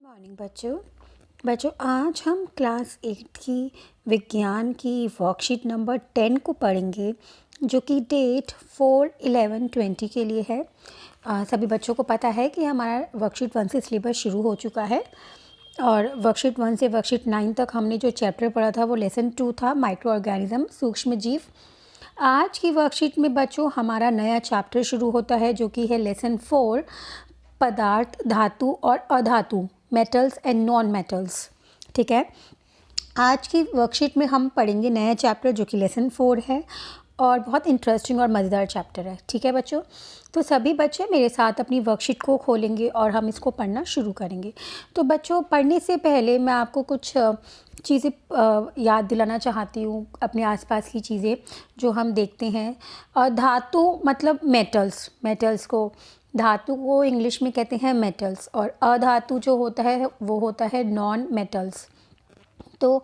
Morning बच्चों आज हम क्लास 8 की विज्ञान की वर्कशीट नंबर 10 को पढ़ेंगे जो कि डेट 4/11/20 के लिए है। सभी बच्चों को पता है कि हमारा वर्कशीट 1 से सिलेबस शुरू हो चुका है और वर्कशीट 1 से वर्कशीट 9 तक हमने जो चैप्टर पढ़ा था वो लेसन 2 था, माइक्रो ऑर्गेनिज्म, सूक्ष्म जीव। आज की वर्कशीट में बच्चों हमारा नया चैप्टर शुरू होता है जो कि है लेसन 4, पदार्थ, धातु और अधातु, मेटल्स एंड नॉन मेटल्स। ठीक है, आज की वर्कशीट में हम पढ़ेंगे नया चैप्टर जो कि लेसन 4 है और बहुत इंटरेस्टिंग और मज़ेदार चैप्टर है। ठीक है बच्चों, तो सभी बच्चे मेरे साथ अपनी वर्कशीट को खोलेंगे और हम इसको पढ़ना शुरू करेंगे। तो बच्चों पढ़ने से पहले मैं आपको कुछ चीज़ें याद दिलाना चाहती हूँ, अपने आसपास की चीज़ें जो हम देखते हैं। धातु मतलब मेटल्स को, धातु को इंग्लिश में कहते हैं मेटल्स, और अधातु जो होता है वो होता है नॉन मेटल्स। तो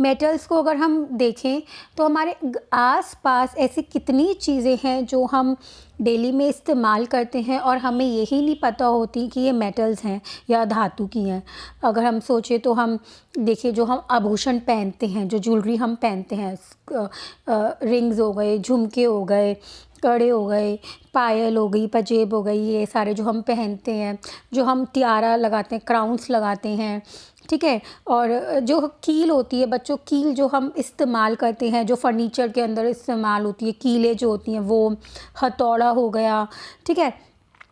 मेटल्स को अगर हम देखें तो हमारे आसपास ऐसी कितनी चीज़ें हैं जो हम डेली में इस्तेमाल करते हैं और हमें यही नहीं पता होती कि ये मेटल्स हैं या धातु की हैं। अगर हम सोचें तो हम देखिए, जो हम आभूषण पहनते हैं, जो ज्वेलरी हम पहनते हैं, रिंग्स हो गए, झुमके हो गए, कड़े हो गए, पायल हो गई, पंजेब हो गई, ये सारे जो हम पहनते हैं, जो हम तियारा लगाते हैं, क्राउन्स लगाते हैं। ठीक है, और जो कील होती है बच्चों, कील जो हम इस्तेमाल करते हैं, जो फर्नीचर के अंदर इस्तेमाल होती है, कीलें जो होती हैं वो, हथौड़ा हो गया। ठीक है,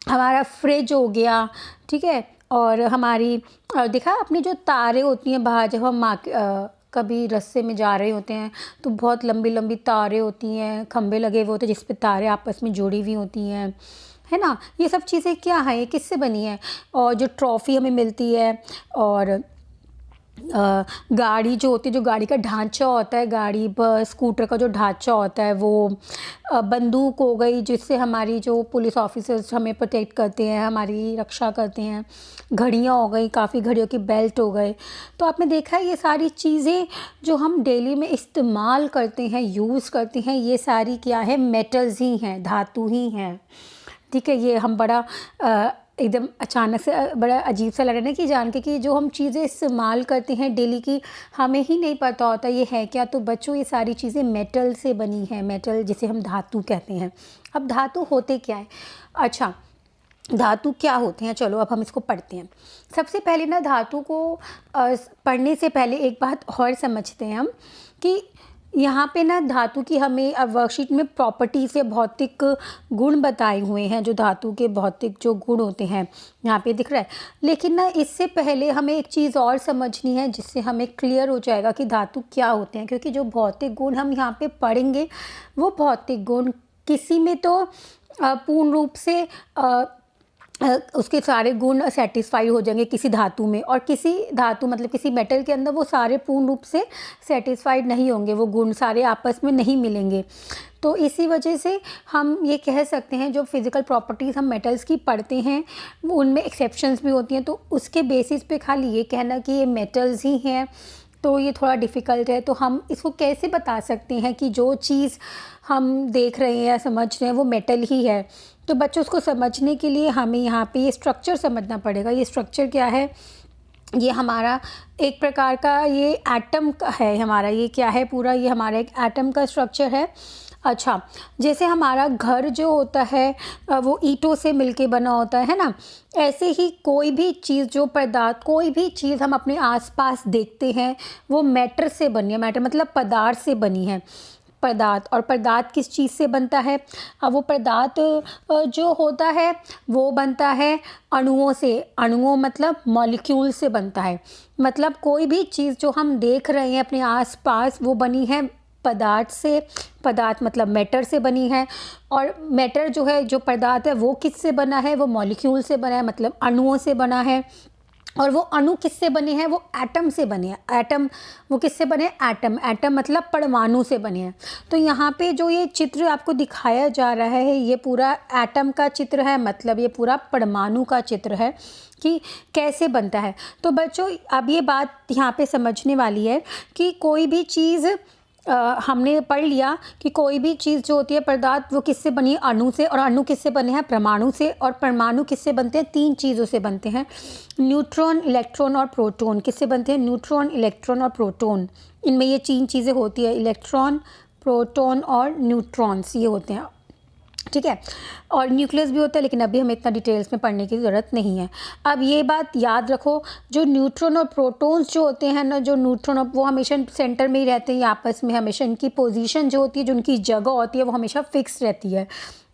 हमारा फ्रिज हो गया। ठीक है, और हमारी देखा अपनी जो तारें होती हैं बाहर, जब हम कभी रास्ते में जा रहे होते हैं तो बहुत लंबी लंबी तारें होती हैं, खंभे लगे हुए होते हैं जिस पे तारें आपस में जुड़ी हुई होती हैं, है ना। ये सब चीज़ें क्या हैं, ये किससे बनी है। और जो ट्रॉफ़ी हमें मिलती है, और गाड़ी जो होती है, जो गाड़ी का ढांचा होता है, गाड़ी बस स्कूटर का जो ढांचा होता है वो, बंदूक हो गई जिससे हमारी जो पुलिस ऑफिसर्स हमें प्रोटेक्ट करते हैं, हमारी रक्षा करते हैं, घड़ियाँ हो गई, काफ़ी घड़ियों की बेल्ट हो गए। तो आपने देखा है ये सारी चीज़ें जो हम डेली में इस्तेमाल करते हैं, यूज़ करते हैं, ये सारी क्या है, मेटल्स ही हैं, धातु ही हैं। ठीक है, ये हम बड़ा एकदम अचानक से बड़ा अजीब सा लग रहा है ना कि जान के कि जो हम चीज़ें इस्तेमाल करते हैं डेली की, हमें ही नहीं पता होता ये है क्या। तो बच्चों ये सारी चीज़ें मेटल से बनी हैं, मेटल जिसे हम धातु कहते हैं। अब धातु होते क्या है, अच्छा धातु क्या होते हैं, चलो अब हम इसको पढ़ते हैं। सबसे पहले ना धातु को पढ़ने से पहले एक बात और समझते हैं हम कि यहाँ पे ना धातु की हमें अब वर्कशीट में प्रॉपर्टीज़ या भौतिक गुण बताए हुए हैं, जो धातु के भौतिक जो गुण होते हैं यहाँ पे दिख रहा है। लेकिन ना इससे पहले हमें एक चीज़ और समझनी है जिससे हमें क्लियर हो जाएगा कि धातु क्या होते हैं, क्योंकि जो भौतिक गुण हम यहाँ पे पढ़ेंगे वो भौतिक गुण किसी में तो पूर्ण रूप से उसके सारे गुण सेटिस्फाई हो जाएंगे किसी धातु में, और किसी धातु मतलब किसी मेटल के अंदर वो सारे पूर्ण रूप से सेटिस्फाइड नहीं होंगे, वो गुण सारे आपस में नहीं मिलेंगे। तो इसी वजह से हम ये कह सकते हैं जो फिज़िकल प्रॉपर्टीज़ हम मेटल्स की पढ़ते हैं वो उनमें एक्सेप्शंस भी होती हैं। तो उसके बेसिस पे खाली ये कहना कि ये मेटल्स ही हैं तो ये थोड़ा डिफ़िकल्ट है। तो हम इसको कैसे बता सकते हैं कि जो चीज़ हम देख रहे हैं या समझ रहे हैं वो मेटल ही है। तो बच्चों उसको समझने के लिए हमें यहाँ पे ये स्ट्रक्चर समझना पड़ेगा। ये स्ट्रक्चर क्या है, ये हमारा एक प्रकार का ये एटम का है, हमारा ये क्या है पूरा, ये हमारा एक एटम का स्ट्रक्चर है। अच्छा, जैसे हमारा घर जो होता है वो ईंटों से मिलके बना होता है ना, ऐसे ही कोई भी चीज़, जो पदार्थ, कोई भी चीज़ हम अपने आसपास देखते हैं वो मैटर से बनी है। मैटर मतलब पदार्थ से बनी है, पदार्थ। और पदार्थ किस चीज़ से बनता है, अब वो पदार्थ जो होता है वो बनता है अणुओं से। अणुओं मतलब मॉलिक्यूल से बनता है। मतलब कोई भी चीज़ जो हम देख रहे हैं अपने आसपास वो बनी है पदार्थ से। पदार्थ मतलब मैटर से बनी है, और मैटर जो है, जो पदार्थ है वो किससे बना है, वो मॉलिक्यूल से बना है, मतलब अणुओं से बना है। और वो अणु किससे बने हैं, वो एटम से बने हैं। एटम वो किससे बने हैं, एटम। एटम मतलब परमाणु से बने हैं। तो यहाँ पे जो ये चित्र आपको दिखाया जा रहा है ये पूरा एटम का चित्र है, मतलब ये पूरा परमाणु का चित्र है कि कैसे बनता है। तो बच्चों अब ये बात यहाँ पे समझने वाली है कि कोई भी चीज़ हमने पढ़ लिया कि कोई भी चीज़ जो होती है पदार्थ, वो किससे बनी है? अणु से। और अणु किससे बने हैं? परमाणु से। और परमाणु किससे बनते हैं? 3 चीज़ों से बनते हैं, न्यूट्रॉन, इलेक्ट्रॉन और प्रोटॉन। किससे बनते हैं? न्यूट्रॉन, इलेक्ट्रॉन और प्रोटॉन। इनमें ये 3 चीज़ें होती है, इलेक्ट्रॉन, प्रोटॉन और न्यूट्रॉन्स, ये होते हैं। ठीक है। और न्यूक्लियस भी होता है, लेकिन अभी हमें इतना डिटेल्स में पढ़ने की ज़रूरत नहीं है। अब ये बात याद रखो, जो न्यूट्रॉन और प्रोटॉन्स जो होते हैं ना, जो न्यूट्रॉन वो हमेशा सेंटर में ही रहते हैं, ये आपस में हमेशा इनकी पोजीशन जो होती है, जो उनकी जगह होती है, वो हमेशा फिक्स रहती है।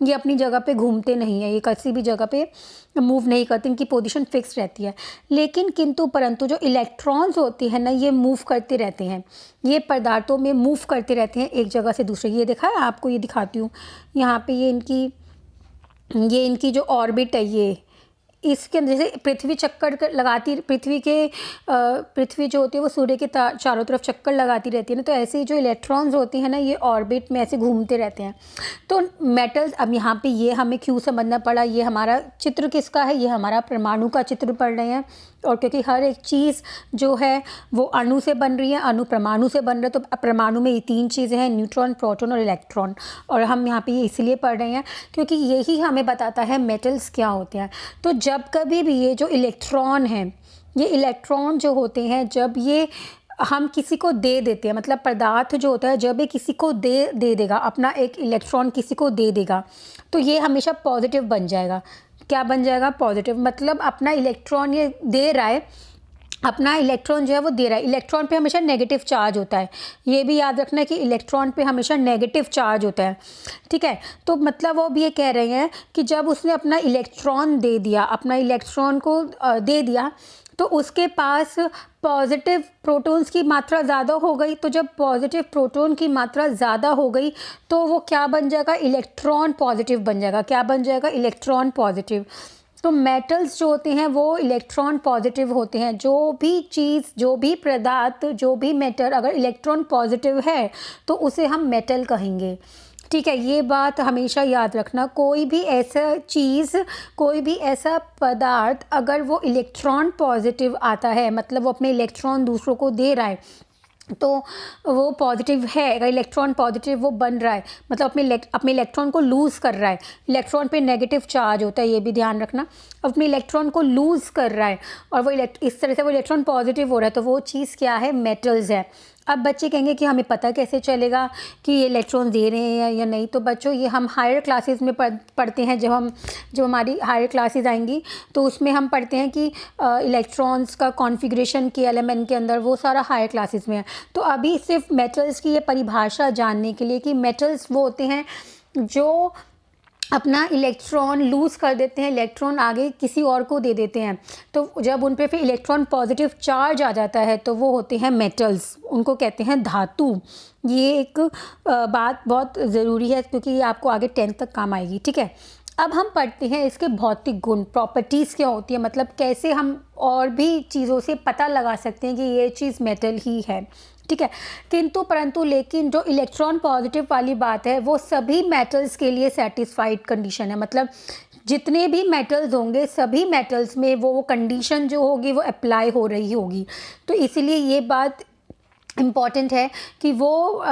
ये अपनी जगह पे घूमते नहीं है, ये किसी भी जगह पे मूव नहीं करते, इनकी पोजीशन फिक्स रहती है। लेकिन किंतु परंतु जो इलेक्ट्रॉन्स होते हैं ना, ये मूव करते रहते हैं, ये पदार्थों में मूव करते रहते हैं एक जगह से दूसरे। ये देखा है आपको, ये दिखाती हूँ यहाँ पे, ये इनकी जो ऑर्बिट है, ये इसके अंदर जैसे पृथ्वी चक्कर लगाती, पृथ्वी जो होती है वो सूर्य के चारों तरफ चक्कर लगाती रहती है ना, तो ऐसे ही जो इलेक्ट्रॉन्स होती हैं ना, ये ऑर्बिट में ऐसे घूमते रहते हैं। तो मेटल्स, अब यहाँ पे ये हमें क्यों समझना पड़ा, ये हमारा चित्र किसका है? ये हमारा परमाणु का चित्र पढ़ रहे हैं। और क्योंकि हर एक चीज़ जो है वो अणु से बन रही है, अणु परमाणु से बन रहा है, तो परमाणु में ये 3 चीज़ें हैं, न्यूट्रॉन, प्रोटॉन और इलेक्ट्रॉन। और हम यहाँ पे ये इसलिए पढ़ रहे हैं क्योंकि यही हमें बताता है मेटल्स क्या होते हैं। तो जब कभी भी ये जो इलेक्ट्रॉन हैं, ये इलेक्ट्रॉन जो होते हैं, जब ये हम किसी को दे देते हैं, मतलब पदार्थ जो होता है जब ये किसी को दे देगा, अपना एक इलेक्ट्रॉन किसी को दे देगा, तो ये हमेशा पॉजिटिव बन जाएगा। क्या बन जाएगा? पॉजिटिव। मतलब अपना इलेक्ट्रॉन ये दे रहा है, अपना इलेक्ट्रॉन जो है वो दे रहा है। इलेक्ट्रॉन पे हमेशा नेगेटिव चार्ज होता है, ये भी याद रखना है कि इलेक्ट्रॉन पे हमेशा नेगेटिव चार्ज होता है। ठीक है। तो मतलब वो भी ये कह रहे हैं कि जब उसने अपना इलेक्ट्रॉन दे दिया, अपना इलेक्ट्रॉन को दे दिया, तो उसके पास पॉजिटिव प्रोटॉन्स की मात्रा ज़्यादा हो गई। तो जब पॉजिटिव प्रोटॉन की मात्रा ज़्यादा हो गई, तो वो क्या बन जाएगा? इलेक्ट्रॉन पॉजिटिव बन जाएगा। क्या बन जाएगा? Electron positive. तो मेटल्स जो होते हैं वो इलेक्ट्रॉन पॉजिटिव होते हैं। जो भी चीज़, जो भी पदार्थ, जो भी मेटल अगर इलेक्ट्रॉन पॉजिटिव है तो उसे हम मेटल कहेंगे। ठीक है, ये बात हमेशा याद रखना। कोई भी ऐसा चीज़, कोई भी ऐसा पदार्थ अगर वो इलेक्ट्रॉन पॉजिटिव आता है, मतलब वो अपने इलेक्ट्रॉन दूसरों को दे रहा है, तो वो पॉजिटिव है। अगर इलेक्ट्रॉन पॉजिटिव वो बन रहा है, मतलब अपने इलेक्ट्रॉन को लूज़ कर रहा है। इलेक्ट्रॉन पे नेगेटिव चार्ज होता है, ये भी ध्यान रखना। अपने इलेक्ट्रॉन को लूज़ कर रहा है और वो इस तरह से वो इलेक्ट्रॉन पॉजिटिव हो रहा है, तो वो चीज़ क्या है? मेटल्स है। अब बच्चे कहेंगे कि हमें पता कैसे चलेगा कि ये इलेक्ट्रॉन दे रहे हैं या नहीं? तो बच्चों, ये हम हायर क्लासेस में पढ़ते हैं। जब हमारी हायर क्लासेस आएंगी तो उसमें हम पढ़ते हैं कि इलेक्ट्रॉन्स का कॉन्फ़िगरेशन के एलिमेंट के अंदर, वो सारा हायर क्लासेस में है। तो अभी सिर्फ मेटल्स की ये परिभाषा जानने के लिए कि मेटल्स वो होते हैं जो अपना इलेक्ट्रॉन लूज़ कर देते हैं, इलेक्ट्रॉन आगे किसी और को दे देते हैं, तो जब उन पे फिर इलेक्ट्रॉन पॉजिटिव चार्ज आ जाता है तो वो होते हैं मेटल्स, उनको कहते हैं धातु। ये एक बात बहुत ज़रूरी है क्योंकि ये आपको आगे 10th तक काम आएगी। ठीक है। अब हम पढ़ते हैं इसके भौतिक गुण, प्रॉपर्टीज़ क्या होती है, मतलब कैसे हम और भी चीज़ों से पता लगा सकते हैं कि ये चीज़ मेटल ही है। ठीक है। किंतु परंतु लेकिन जो इलेक्ट्रॉन पॉजिटिव वाली बात है वो सभी मेटल्स के लिए सेटिस्फाइड कंडीशन है। मतलब जितने भी मेटल्स होंगे, सभी मेटल्स में वो कंडीशन जो होगी वो अप्लाई हो रही होगी। तो इसीलिए ये बात इम्पॉर्टेंट है कि वो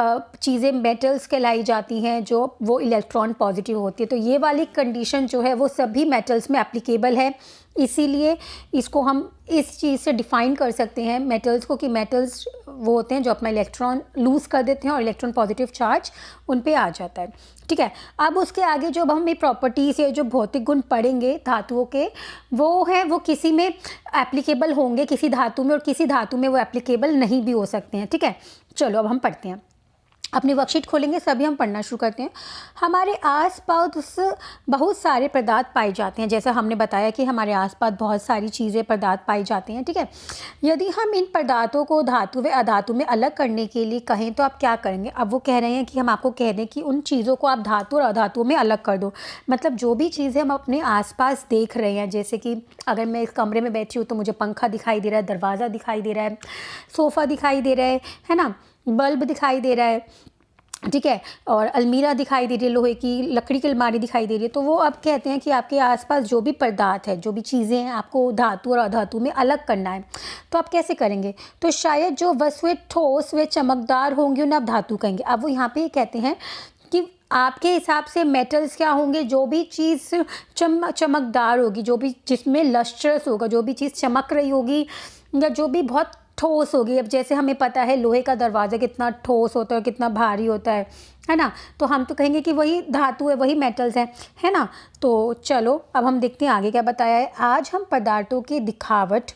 चीज़ें मेटल्स कहलाई जाती हैं जो वो इलेक्ट्रॉन पॉजिटिव होती है। तो ये वाली कंडीशन जो है वो सभी मेटल्स में एप्लीकेबल है। इसीलिए इसको हम इस चीज़ से डिफ़ाइन कर सकते हैं मेटल्स को, कि मेटल्स वो होते हैं जो अपना इलेक्ट्रॉन लूज़ कर देते हैं और इलेक्ट्रॉन पॉजिटिव चार्ज उन पे आ जाता है। ठीक है। अब उसके आगे जो हम ये प्रॉपर्टीज़ या जो भौतिक गुण पढ़ेंगे धातुओं के, वो हैं, वो किसी में एप्लीकेबल होंगे, किसी धातु में, और किसी धातु में वो एप्लीकेबल नहीं भी हो सकते हैं। ठीक है। चलो अब हम पढ़ते हैं, अपनी वर्कशीट खोलेंगे, सभी हम पढ़ना शुरू करते हैं। हमारे आसपास बहुत सारे पदार्थ पाए जाते हैं। जैसा हमने बताया कि हमारे आसपास बहुत सारी चीज़ें, पदार्थ पाई जाते हैं। ठीक है। यदि हम इन पदार्थों को धातु व अधातु में अलग करने के लिए कहें तो आप क्या करेंगे? अब वो कह रहे हैं कि हम आपको कह दें कि उन चीज़ों को आप धातु और अधातु में अलग कर दो। मतलब जो भी चीज़ें हम अपने आसपास देख रहे हैं, जैसे कि अगर मैं इस कमरे में बैठी हूँ तो मुझे पंखा दिखाई दे रहा है, दरवाज़ा दिखाई दे रहा है, सोफ़ा दिखाई दे रहा है ना, बल्ब दिखाई दे रहा है, ठीक है। और अलमीरा दिखाई दे रही है, लोहे की लकड़ी की अलमारी दिखाई दे रही है। तो वो अब कहते हैं कि आपके आसपास जो भी पदार्थ है, जो भी चीज़ें हैं, आपको धातु और अधातु में अलग करना है। तो आप कैसे करेंगे? तो शायद जो वस्तुएं ठोस व चमकदार होंगी उन्हें आप धातु कहेंगे। अब वो यहाँ पे ये कहते हैं कि आपके हिसाब से मेटल्स क्या होंगे? जो भी चीज़ चमकदार होगी, जो भी जिसमें लस्ट्रस होगा, जो भी चीज़ चमक रही होगी, या जो भी बहुत ठोस होगी। अब जैसे हमें पता है लोहे का दरवाज़ा कितना ठोस होता है, कितना भारी होता है ना? तो हम तो कहेंगे कि वही धातु है, वही मेटल्स हैं, है ना? तो चलो अब हम देखते हैं आगे क्या बताया है। आज हम पदार्थों की दिखावट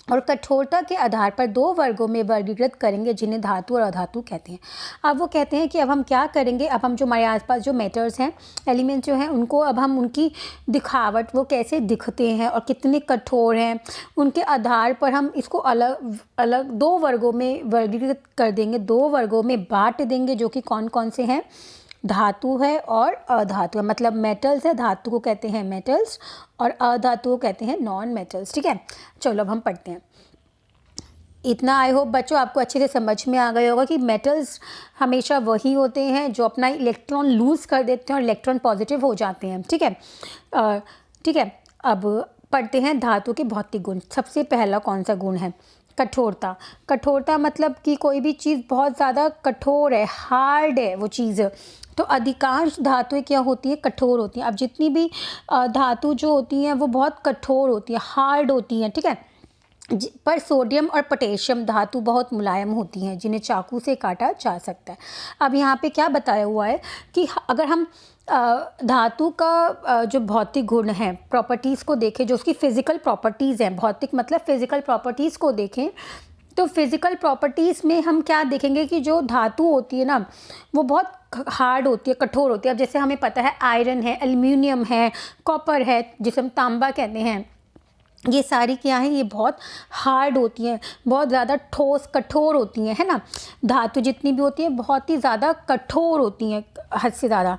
और कठोरता के आधार पर दो वर्गों में वर्गीकृत करेंगे, जिन्हें धातु और अधातु कहते हैं। अब वो कहते हैं कि अब हम क्या करेंगे? अब हम जो हमारे आसपास जो मेटल्स हैं, एलिमेंट्स जो हैं, उनको अब हम उनकी दिखावट, वो कैसे दिखते हैं और कितने कठोर हैं, उनके आधार पर हम इसको अलग अलग दो वर्गों में वर्गीकृत कर देंगे, दो वर्गों में बांट देंगे, जो कि कौन कौन से हैं? धातु है और अधातु है। मतलब मेटल्स है, धातु को कहते हैं मेटल्स और अधातु को कहते हैं नॉन मेटल्स। ठीक है, चलो अब हम पढ़ते हैं। इतना आई होप बच्चों आपको अच्छे से समझ में आ गया होगा कि मेटल्स हमेशा वही होते हैं जो अपना इलेक्ट्रॉन लूज़ कर देते हैं और इलेक्ट्रॉन पॉजिटिव हो जाते हैं। ठीक है, ठीक है। अब पढ़ते हैं धातु के भौतिक गुण। सबसे पहला कौन सा गुण है? कठोरता। कठोरता मतलब कि कोई भी चीज़ बहुत ज़्यादा कठोर है, हार्ड है वो चीज़। तो अधिकांश धातुएं क्या होती हैं? कठोर होती हैं। अब जितनी भी धातु जो होती हैं वो बहुत कठोर होती हैं, हार्ड होती हैं। ठीक है, पर सोडियम और पोटेशियम धातु बहुत मुलायम होती हैं, जिन्हें चाकू से काटा जा सकता है। अब यहाँ पे क्या बताया हुआ है कि अगर हम धातु का जो भौतिक गुण है, प्रॉपर्टीज़ को देखें, जो उसकी फ़िज़िकल प्रॉपर्टीज़ हैं, भौतिक मतलब फ़िज़िकल प्रॉपर्टीज़ को देखें, तो फ़िज़िकल प्रॉपर्टीज़ में हम क्या देखेंगे कि जो धातु होती है ना, वो बहुत हार्ड होती है, कठोर होती है। अब जैसे हमें पता है आयरन है, एल्युमिनियम है, कॉपर है, जिसे हम तांबा कहते हैं, ये सारी क्या हैं? ये बहुत हार्ड होती हैं, बहुत ज़्यादा ठोस कठोर होती हैं, है ना? धातु जितनी भी होती हैं बहुत ही ज़्यादा कठोर होती हैं, हद से ज़्यादा।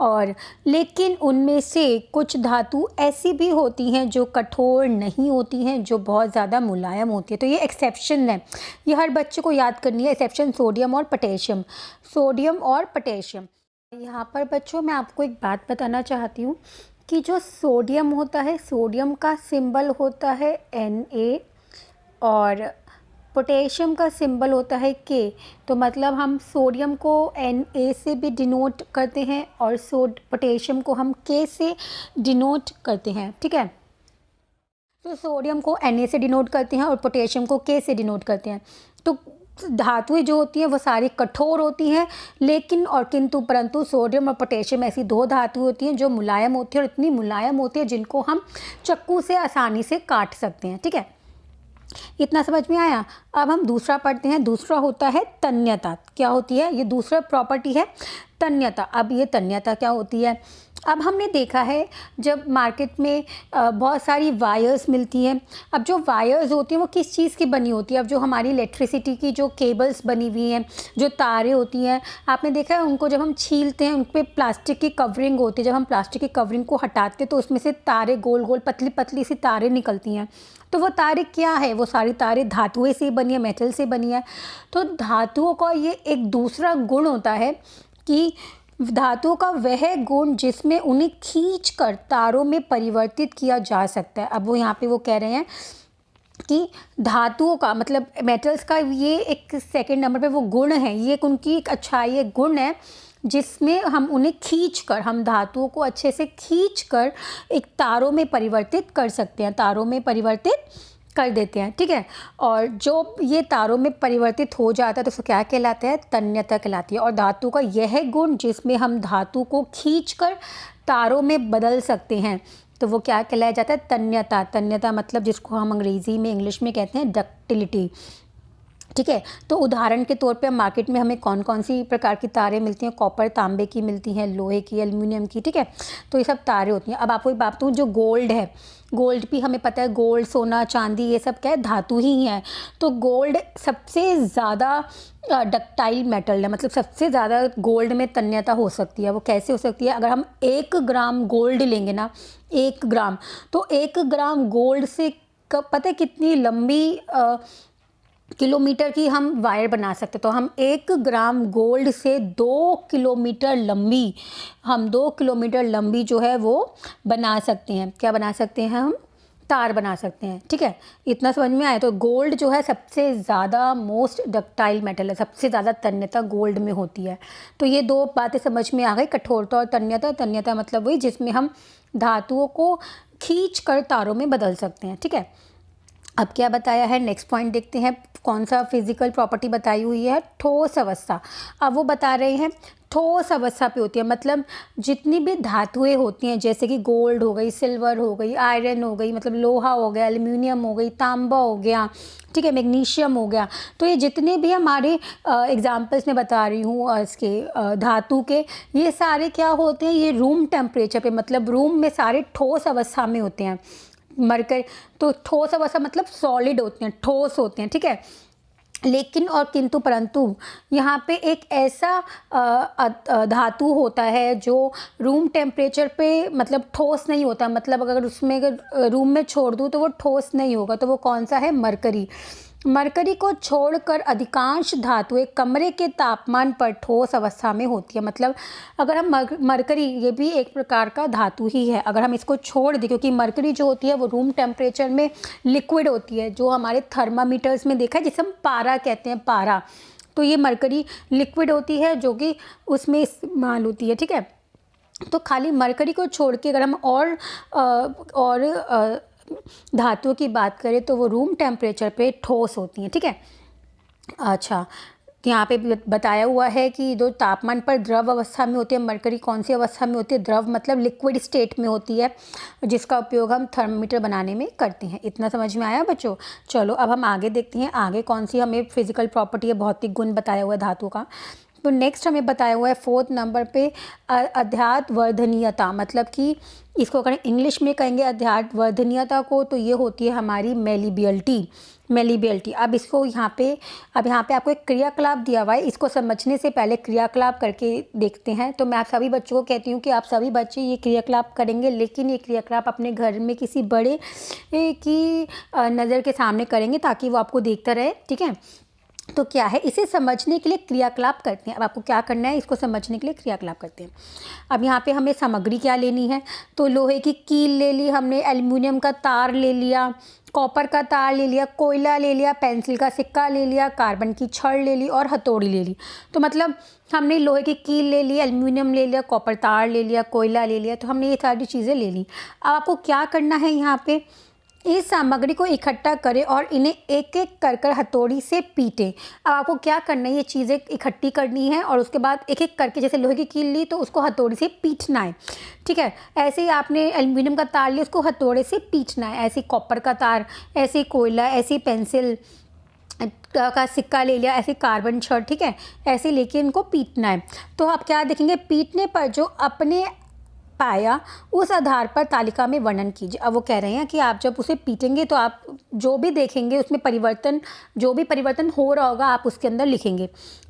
और लेकिन उनमें से कुछ धातु ऐसी भी होती हैं जो कठोर नहीं होती हैं, जो बहुत ज़्यादा मुलायम होती है। तो ये एक्सेप्शन है, ये हर बच्चे को याद करनी है। एक्सेप्शन सोडियम और पोटेशियम, सोडियम और पोटेशियम। यहाँ पर बच्चों मैं आपको एक बात बताना चाहती हूँ कि जो सोडियम होता है, सोडियम का सिंबल होता है Na और पोटेशियम का सिंबल होता है K। तो मतलब हम सोडियम को Na से भी डिनोट करते हैं और पोटेशियम को हम K से डिनोट करते हैं। ठीक है, तो सोडियम को Na से डिनोट करते हैं और पोटेशियम को K से डिनोट करते हैं। तो धातुएं जो होती हैं वो सारी कठोर होती हैं, लेकिन और किंतु परंतु सोडियम और पोटेशियम ऐसी दो धातुएं होती हैं जो मुलायम होती हैं, और इतनी मुलायम होती है जिनको हम चाकू से आसानी से काट सकते हैं। ठीक है, इतना समझ में आया? अब हम दूसरा पढ़ते हैं। दूसरा होता है तन्यता। क्या होती है? ये दूसरा प्रॉपर्टी है तन्यता। अब ये तन्यता क्या होती है? अब हमने देखा है जब मार्केट में बहुत सारी वायर्स मिलती हैं। अब जो वायर्स होती हैं वो किस चीज़ की बनी होती है? अब जो हमारी इलेक्ट्रिसिटी की जो केबल्स बनी हुई हैं, जो तारें होती हैं, आपने देखा है उनको जब हम छीलते हैं उन पर प्लास्टिक की कवरिंग होती है। जब हम प्लास्टिक की कवरिंग को हटाते हैं तो उसमें से तारें, गोल गोल पतली पतली सी तारें निकलती हैं। तो वो तारें क्या है? वो सारी तारें धातुएं से बनी है, मेटल से बनी है। तो धातुओं का ये एक दूसरा गुण होता है कि धातुओं का वह गुण जिसमें उन्हें खींचकर तारों में परिवर्तित किया जा सकता है। अब वो यहाँ पे वो कह रहे हैं कि धातुओं का मतलब मेटल्स का ये एक सेकंड नंबर पे वो गुण है, ये एक उनकी एक अच्छाई, एक गुण है जिसमें हम उन्हें खींचकर, हम धातुओं को अच्छे से खींचकर एक तारों में परिवर्तित कर सकते हैं, तारों में परिवर्तित कर देते हैं। ठीक है, और जो ये तारों में परिवर्तित हो जाता है तो उसको क्या कहलाता है? तन्यता कहलाती है। और धातु का यह गुण जिसमें हम धातु को खींचकर तारों में बदल सकते हैं, तो वो क्या कहलाया जाता है? तन्यता। तन्यता मतलब जिसको हम अंग्रेज़ी में, इंग्लिश में कहते हैं डक्टिलिटी। ठीक है, तो उदाहरण के तौर पे मार्केट में हमें कौन कौन सी प्रकार की तारें मिलती हैं? कॉपर, तांबे की मिलती हैं, लोहे की, एल्युमिनियम की। ठीक है, तो ये सब तारें होती हैं। अब आपको एक बात बताऊँ, जो गोल्ड है, गोल्ड भी हमें पता है, गोल्ड, सोना, चांदी, ये सब क्या है? धातु ही है। तो गोल्ड सबसे ज़्यादा डक्टाइल मेटल है, मतलब सबसे ज़्यादा गोल्ड में तन्यता हो सकती है। वो कैसे हो सकती है? अगर हम 1 ग्राम गोल्ड लेंगे ना, 1 ग्राम, तो 1 ग्राम गोल्ड से पता है कितनी लंबी किलोमीटर की हम वायर बना सकते हैं। तो हम 1 ग्राम गोल्ड से 2 किलोमीटर लंबी, हम 2 किलोमीटर लंबी जो है वो बना सकते हैं। क्या बना सकते हैं हम? तार बना सकते हैं। ठीक है, इतना समझ में आया। तो गोल्ड जो है सबसे ज़्यादा मोस्ट डक्टाइल मेटल है, सबसे ज़्यादा तन्यता गोल्ड में होती है। तो ये दो बातें समझ में आ गई, कठोरता और तन्यता। तन्यता मतलब वही जिसमें हम धातुओं को खींच कर तारों में बदल सकते हैं। ठीक है, अब क्या बताया है, नेक्स्ट पॉइंट देखते हैं। कौन सा फिजिकल प्रॉपर्टी बताई हुई है? ठोस अवस्था। अब वो बता रहे हैं ठोस अवस्था पे होती है, मतलब जितनी भी धातुएं होती हैं, जैसे कि गोल्ड हो गई, सिल्वर हो गई, आयरन हो गई, मतलब लोहा हो गया, एल्युमिनियम हो गई, तांबा हो गया, ठीक है, मैग्नीशियम हो गया। तो ये जितने भी हमारे एग्जाम्पल्स में बता रही हूँ इसके धातु के, ये सारे क्या होते हैं? ये रूम टेम्परेचर पे, मतलब रूम में सारे ठोस अवस्था में होते हैं। मरकर तो ठोस अवस्था मतलब सॉलिड होते हैं, ठोस होते हैं। ठीक है, लेकिन और किंतु परंतु यहाँ पे एक ऐसा धातु होता है जो रूम टेम्परेचर पे मतलब ठोस नहीं होता, मतलब अगर उसमें अगर रूम में छोड़ दूँ तो वो ठोस नहीं होगा। तो वो कौन सा है? मरकरी। मरकरी को छोड़कर अधिकांश धातुएं कमरे के तापमान पर ठोस अवस्था में होती है। मतलब अगर हम मरकरी, ये भी एक प्रकार का धातु ही है, अगर हम इसको छोड़ दें, क्योंकि मरकरी जो होती है वो रूम टेम्परेचर में लिक्विड होती है, जो हमारे थर्मामीटर्स में देखा है, जिसे हम पारा कहते हैं, पारा। तो ये मरकरी लिक्विड होती है जो कि उसमें इस्तेमाल होती है। ठीक है, तो खाली मरकरी को छोड़ के अगर हम और धातुओं की बात करें तो वो रूम टेम्परेचर पे ठोस होती हैं। ठीक है, अच्छा, यहाँ पे बताया हुआ है कि जो तापमान पर द्रव अवस्था में होती है मरकरी, कौन सी अवस्था में होती है? द्रव मतलब लिक्विड स्टेट में होती है, जिसका उपयोग हम थर्मामीटर बनाने में करते हैं। इतना समझ में आया बच्चों? चलो अब हम आगे देखते हैं, आगे कौन सी हमें फिजिकल प्रॉपर्टी है, भौतिक गुण बताया हुआ है धातु का। तो नेक्स्ट हमें बताया हुआ है 4th नंबर पे अध्यात्म वर्धनीयता, मतलब कि इसको अगर इंग्लिश में कहेंगे अध्यात्म वर्धनीयता को, तो ये होती है हमारी मेलिबिलिटी। मेलिबिलिटी। अब यहाँ पे आपको एक क्रियाकलाप दिया हुआ है, इसको समझने से पहले क्रियाकलाप करके देखते हैं। तो मैं आप सभी बच्चों को कहती हूँ कि आप सभी बच्चे ये क्रियाकलाप करेंगे, लेकिन ये क्रियाकलाप अपने घर में किसी बड़े की नज़र के सामने करेंगे, ताकि वो आपको देखता रहे। ठीक है, तो क्या है, इसे समझने के लिए क्रियाकलाप करते हैं। अब आपको क्या करना है, इसको समझने के लिए क्रियाकलाप करते हैं। अब यहाँ पे हमें सामग्री क्या लेनी है? तो लोहे की कील ले ली हमने, एल्युमिनियम का तार ले लिया, कॉपर का तार ले लिया, कोयला ले लिया, पेंसिल का सिक्का ले लिया, कार्बन की छड़ ले ली और हथौड़ी ले ली। तो मतलब हमने लोहे की कील ले ली, एल्युमिनियम ले लिया, कॉपर तार ले लिया, कोयला ले लिया, तो हमने ये सारी चीज़ें ले ली। अब आपको क्या करना है, यहाँ पे इस सामग्री को इकट्ठा करें और इन्हें एक एक कर कर हथौड़ी से पीटें। अब आपको क्या करना है, ये चीज़ें इकट्ठी करनी है और उसके बाद एक एक करके, जैसे लोहे की कील ली तो उसको हथौड़ी से पीटना है। ठीक है, ऐसे ही आपने एल्युमिनियम का तार लिया, उसको हथौड़े से पीटना है। ऐसे कॉपर का तार, ऐसे कोयला, ऐसे पेंसिल का सिक्का ले लिया, ऐसे कार्बन छड़, ठीक है, ऐसे लेके इनको पीटना है। तो आप क्या देखेंगे, पीटने पर जो अपने पाया उस आधार पर तालिका में वर्णन कीजिए। अब वो कह रहे हैं कि आप जब उसे पीटेंगे तो आप जो भी देखेंगे उसमें परिवर्तन, जो भी परिवर्तन हो रहा होगा आप उसके अंदर लिखेंगे।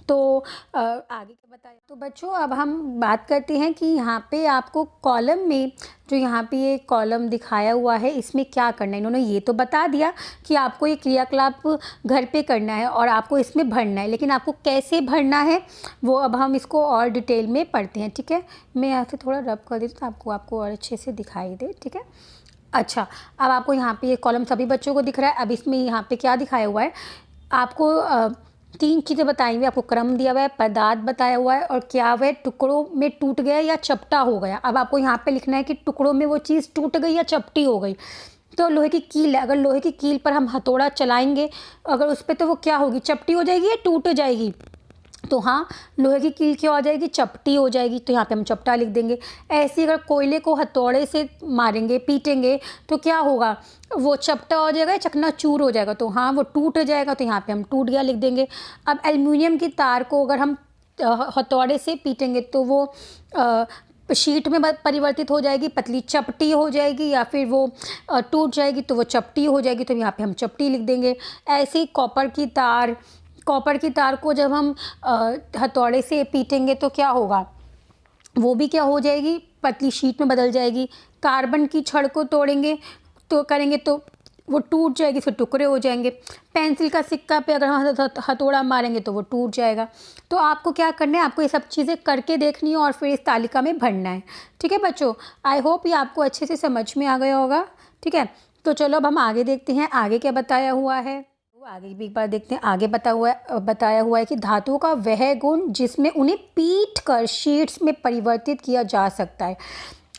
तो आगे क्या बताया? तो बच्चों अब हम बात करते हैं कि यहाँ पे आपको कॉलम में, जो यहाँ पे ये कॉलम दिखाया हुआ है, इसमें क्या करना है। इन्होंने ये तो बता दिया कि आपको ये क्रियाकलाप घर पे करना है और आपको इसमें भरना है, लेकिन आपको कैसे भरना है वो अब हम इसको और डिटेल में पढ़ते हैं। ठीक है, मैं यहाँ से थोड़ा रब कर देती हूँ तो आपको और अच्छे से दिखाई दे। ठीक है, अच्छा, अब आपको यहाँ पे ये कॉलम सभी बच्चों को दिख रहा है। अब इसमें यहाँ पे क्या दिखाया हुआ है, आपको 3 चीज़ें बताई हुई, आपको क्रम दिया हुआ है, पदार्थ बताया हुआ है और क्या वह टुकड़ों में टूट गया या चपटा हो गया। अब आपको यहाँ पे लिखना है कि टुकड़ों में वो चीज़ टूट गई या चपटी हो गई। तो लोहे की कील है, अगर लोहे की कील पर हम हथौड़ा चलाएंगे अगर उस पर, तो वो क्या होगी, चपटी हो जाएगी या टूट जाएगी? तो हाँ, लोहे की कील क्या हो जाएगी, चपटी हो जाएगी। तो यहाँ पे हम चपटा लिख देंगे। ऐसे अगर कोयले को हथौड़े से मारेंगे, पीटेंगे, तो क्या होगा, वो चपटा हो जाएगा या चकनाचूर हो जाएगा? तो हाँ, वो टूट जाएगा। तो यहाँ पे हम टूट गया लिख देंगे। अब एल्युमिनियम की तार को अगर हम हथौड़े से पीटेंगे तो वो शीट में परिवर्तित हो जाएगी, पतली चपटी हो जाएगी, या फिर वो टूट जाएगी तो वो चपटी हो जाएगी। तो यहाँ पे हम चपटी लिख देंगे। ऐसे ही कॉपर की तार को जब हम हथौड़े से पीटेंगे तो क्या होगा, वो भी क्या हो जाएगी, पतली शीट में बदल जाएगी। कार्बन की छड़ को तोड़ेंगे तो वो टूट जाएगी, फिर टुकड़े हो जाएंगे। पेंसिल का सिक्का पे अगर हम हथौड़ा मारेंगे तो वो टूट जाएगा। तो आपको क्या करना है, आपको ये सब चीज़ें करके देखनी है और फिर इस तालिका में भरना है। ठीक है बच्चों, आई होप ये आपको अच्छे से समझ में आ गया होगा। ठीक है, तो चलो अब हम आगे देखते हैं आगे क्या बताया हुआ है। तो आगे भी एक बार देखते हैं। आगे बताया हुआ है कि धातुओं का वह गुण जिसमें उन्हें पीट कर शीट्स में परिवर्तित किया जा सकता है।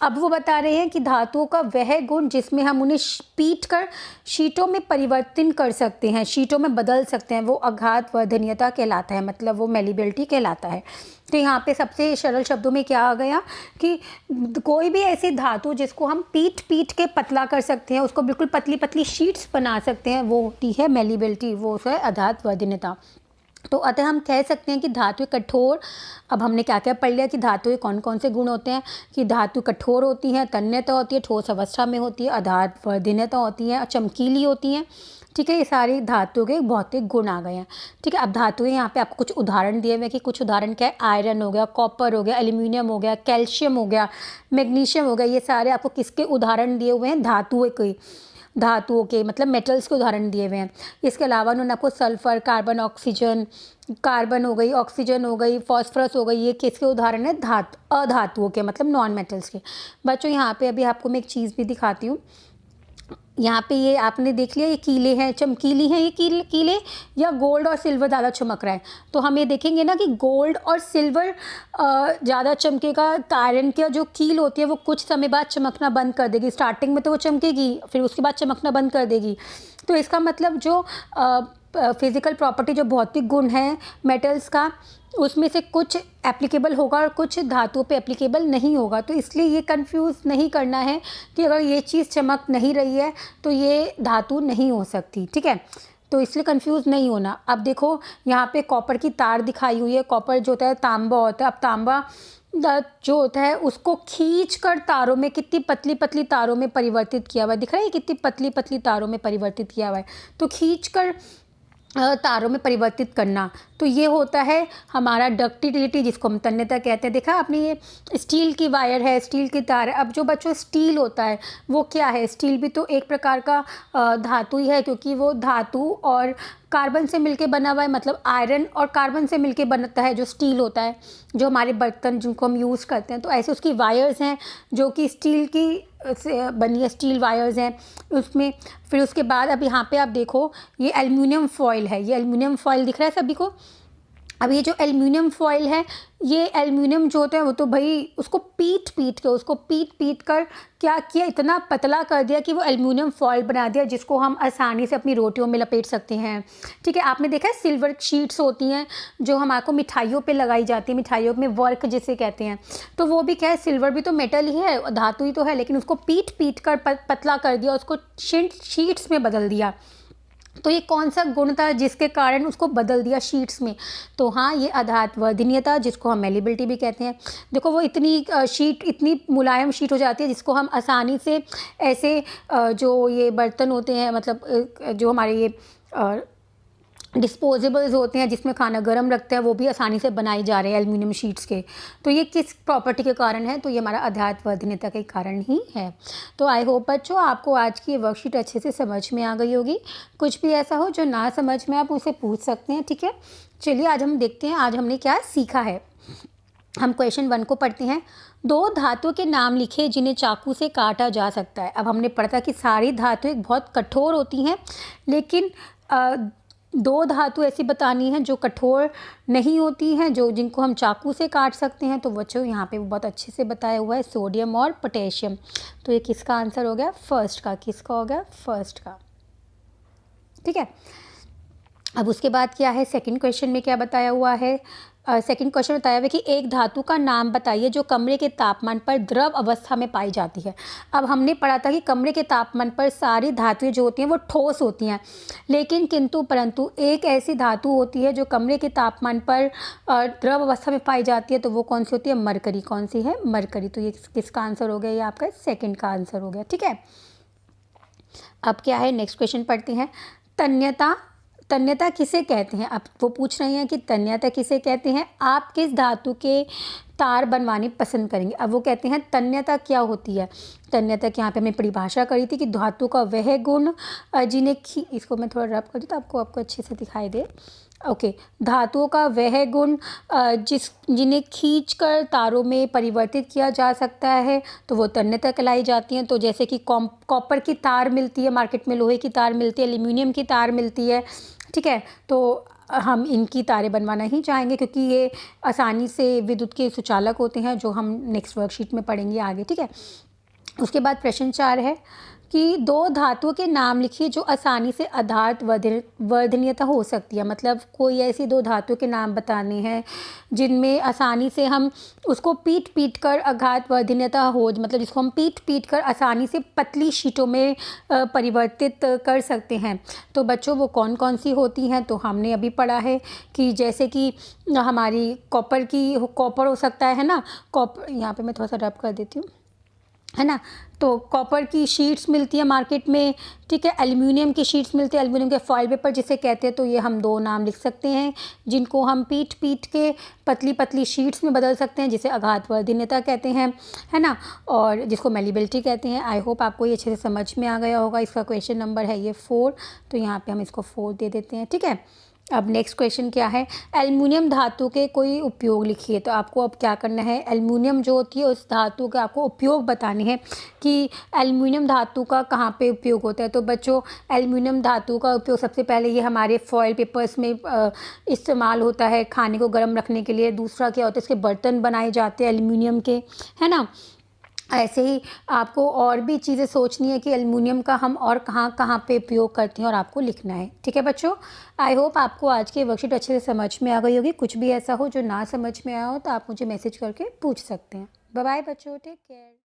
अब वो बता रहे हैं कि धातुओं का वह गुण जिसमें हम उन्हें पीट कर शीटों में परिवर्तन कर सकते हैं, शीटों में बदल सकते हैं, वो आघात वर्धनीयता कहलाता है, मतलब वो मेलिबिलिटी कहलाता है। तो यहाँ पे सबसे सरल शब्दों में क्या आ गया कि कोई भी ऐसी धातु जिसको हम पीट के पतला कर सकते हैं, उसको बिल्कुल पतली पतली शीट्स बना सकते हैं, वो होती है मेलिबिलिटी, वो है आघात वर्धनीयता। तो अतः हम कह सकते हैं कि धातु कठोर, अब हमने क्या क्या पढ़ लिया कि धातु के कौन कौन से गुण होते हैं, कि धातु कठोर होती हैं, तन्यता होती है, ठोस अवस्था में होती है, आघात वर्धनीयता होती है, चमकीली होती हैं। ठीक है, ये सारी धातुओं के भौतिक गुण आ गए हैं। ठीक है, अब धातुएं यहाँ पे आपको कुछ उदाहरण दिए हुए हैं कि कुछ उदाहरण क्या है, आयरन हो गया, कॉपर हो गया, एल्यूमिनियम हो गया, कैल्शियम हो गया, मैग्नीशियम हो गया, ये सारे आपको किसके उदाहरण दिए हुए हैं, धातुओं के मतलब मेटल्स के उदाहरण दिए हुए हैं। इसके अलावा उन्होंने आपको सल्फर, कार्बन, ऑक्सीजन, कार्बन हो गई, ऑक्सीजन हो गई, फॉस्फोरस हो गई, ये किसके उदाहरण है, अधातुओं के, मतलब नॉन मेटल्स के। बच्चों यहाँ पे अभी आपको मैं एक चीज़ भी दिखाती हूँ। यहाँ पे ये आपने देख लिया, ये कीले हैं, चमकीली हैं ये कीले, या गोल्ड और सिल्वर ज़्यादा चमक रहा है। तो हम ये देखेंगे ना कि गोल्ड और सिल्वर ज़्यादा चमकेगा। कारण क्या, जो कील होती है वो कुछ समय बाद चमकना बंद कर देगी। स्टार्टिंग में तो वो चमकेगी, फिर उसके बाद चमकना बंद कर देगी। तो इसका मतलब जो फिज़िकल प्रॉपर्टी, जो भौतिक गुण है मेटल्स का, उसमें से कुछ एप्लीकेबल होगा और कुछ धातुओं पे एप्लीकेबल नहीं होगा। तो इसलिए ये कंफ्यूज नहीं करना है कि अगर ये चीज़ चमक नहीं रही है तो ये धातु नहीं हो सकती। ठीक है, तो इसलिए कंफ्यूज नहीं होना। अब देखो यहाँ पे कॉपर की तार दिखाई हुई है। कॉपर जो होता है तांबा होता है। अब तांबा जो होता है उसको खींच कर तारों में, कितनी पतली पतली तारों में परिवर्तित किया हुआ है, दिख रहा है कितनी पतली पतली तारों में परिवर्तित किया हुआ है। तो खींच कर तारों में परिवर्तित करना, तो ये होता है हमारा डक्टिलिटी, जिसको हम तन्यता कहते हैं। देखा आपने, ये स्टील की वायर है, स्टील की तार है। अब जो बच्चों स्टील होता है वो क्या है, स्टील भी तो एक प्रकार का धातु ही है, क्योंकि वो धातु और कार्बन से मिलके बना हुआ है, मतलब आयरन और कार्बन से मिलके बनता है जो स्टील होता है, जो हमारे बर्तन जिनको हम यूज़ करते हैं। तो ऐसे उसकी वायर्स हैं जो कि स्टील की से बनी है, स्टील वायर्स हैं उसमें। फिर उसके बाद अब यहाँ पे आप देखो, ये एल्युमिनियम फॉयल है, ये एल्युमिनियम फॉयल दिख रहा है सभी को। अब ये जो एल्युमिनियम फॉयल है, ये एल्युमिनियम जो होता है वो तो भाई उसको पीट कर क्या किया, इतना पतला कर दिया कि वो एल्युमिनियम फॉयल बना दिया, जिसको हम आसानी से अपनी रोटियों में लपेट सकते हैं। ठीक है, आपने देखा है सिल्वर शीट्स होती हैं जो हमारे को मिठाइयों पे लगाई जाती है, मिठाइयों में वर्क जिसे कहते हैं। तो वो भी क्या है, सिल्वर भी तो मेटल ही है, धातु ही तो है, लेकिन उसको पीट कर पतला कर दिया, उसको शीट्स में बदल दिया। तो ये कौन सा गुण था जिसके कारण उसको बदल दिया शीट्स में, तो हाँ ये आघात वर्धनीयता, जिसको हम मेलिबिलिटी भी कहते हैं। देखो वो इतनी मुलायम शीट हो जाती है जिसको हम आसानी से ऐसे जो ये बर्तन होते हैं, मतलब जो हमारे ये डिस्पोजेबल्स होते हैं जिसमें खाना गर्म रखते हैं, वो भी आसानी से बनाए जा रहे हैं एल्युमिनियम शीट्स के। तो ये किस प्रॉपर्टी के कारण है, तो ये हमारा आघात वर्धनीयता के कारण ही है। तो आई होप बच्चों आपको आज की ये वर्कशीट अच्छे से समझ में आ गई होगी। कुछ भी ऐसा हो जो ना समझ में आप उसे पूछ सकते हैं। ठीक है, चलिए आज हम देखते हैं आज हमने क्या सीखा है। हम क्वेश्चन 1 को पढ़ते हैं। 2 धातुओं के नाम लिखे जिन्हें चाकू से काटा जा सकता है। अब हमने पढ़ा था कि सारी धातुएं बहुत कठोर होती हैं, लेकिन 2 धातु ऐसी बतानी है जो कठोर नहीं होती हैं, जिनको हम चाकू से काट सकते हैं। तो बच्चों यहाँ पे बहुत अच्छे से बताया हुआ है, सोडियम और पोटेशियम। तो ये किसका आंसर हो गया, फर्स्ट का। किसका हो गया, फर्स्ट का। ठीक है, अब उसके बाद क्या है, सेकंड क्वेश्चन में क्या बताया हुआ है। सेकंड क्वेश्चन बताया हुआ है कि एक धातु का नाम बताइए जो कमरे के तापमान पर द्रव अवस्था में पाई जाती है। अब हमने पढ़ा था कि कमरे के तापमान पर सारी धातुएं जो होती हैं वो ठोस होती हैं, लेकिन किंतु परंतु एक ऐसी धातु होती है जो कमरे के तापमान पर द्रव अवस्था में पाई जाती है। तो वो कौन सी होती है, मरकरी। कौन सी है, मरकरी। तो ये किसका आंसर हो गया, ये आपका सेकेंड का आंसर हो गया। ठीक है, अब क्या है, नेक्स्ट क्वेश्चन पढ़ते हैं। तन्यता किसे कहते हैं। अब वो पूछ रहे हैं कि तन्यता किसे कहते हैं। आप किस धातु के तार बनवानी पसंद करेंगे। अब वो कहते हैं तन्यता क्या होती है। तन्यता की यहाँ पे हमने परिभाषा करी थी कि धातु का वह गुण जिन्हें इसको मैं थोड़ा रब कर दूँ तो आपको अच्छे से दिखाई दे। ओके, धातुओं का वह गुण जिन्हें खींचकर तारों में परिवर्तित किया जा सकता है तो वो तन्यता कहलाई जाती हैं। तो जैसे कि कॉपर की तार मिलती है मार्केट में, लोहे की तार मिलती है, एल्युमिनियम की तार मिलती है, ठीक है। तो हम इनकी तारें बनवाना ही चाहेंगे क्योंकि ये आसानी से विद्युत के सुचालक होते हैं, जो हम नेक्स्ट वर्कशीट में पढ़ेंगे आगे, ठीक है। उसके बाद प्रश्न 4 है कि दो धातुओं के नाम लिखिए जो आसानी से आघात वर्धनीयता हो सकती है। मतलब कोई ऐसी दो धातुओं के नाम बताने हैं जिनमें आसानी से हम उसको पीट कर आघात वर्धनीयता हो, मतलब जिसको हम पीट कर आसानी से पतली शीटों में परिवर्तित कर सकते हैं। तो बच्चों वो कौन कौन सी होती हैं, तो हमने अभी पढ़ा है कि जैसे कि हमारी कॉपर हो सकता है ना, कॉपर, यहाँ पे मैं थोड़ा सा रब कर देती हूँ, है ना। तो कॉपर की शीट्स मिलती है मार्केट में, ठीक है। एल्युमिनियम की शीट्स मिलती है, एल्युमिनियम के फॉइल पेपर जिसे कहते हैं। तो ये हम दो नाम लिख सकते हैं जिनको हम पीट के पतली पतली शीट्स में बदल सकते हैं, जिसे आघात वर्धनीयता कहते हैं, है ना, और जिसको मेलिबिलिटी कहते हैं। आई होप आपको ये अच्छे से समझ में आ गया होगा। इसका क्वेश्चन नंबर है ये 4, तो यहाँ पे हम इसको 4 दे देते हैं, ठीक है। अब नेक्स्ट क्वेश्चन क्या है, एल्युमिनियम धातु के कोई उपयोग लिखिए। तो आपको अब क्या करना है, एल्युमिनियम जो होती है उस धातु के आपको उपयोग बताने हैं कि एल्युमिनियम धातु का कहाँ पे उपयोग होता है। तो बच्चों एल्युमिनियम धातु का उपयोग सबसे पहले ये हमारे फॉयल पेपर्स में इस्तेमाल होता है खाने को गर्म रखने के लिए। दूसरा क्या होता है, इसके बर्तन बनाए जाते हैं एल्युमिनियम के, है ना। ऐसे ही आपको और भी चीज़ें सोचनी है कि एल्युमिनियम का हम और कहाँ कहाँ पे उपयोग करते हैं और आपको लिखना है, ठीक है बच्चों। आई होप आपको आज की वर्कशीट अच्छे से समझ में आ गई होगी। कुछ भी ऐसा हो जो ना समझ में आया हो तो आप मुझे मैसेज करके पूछ सकते हैं। बाय बाय बच्चों, टेक केयर।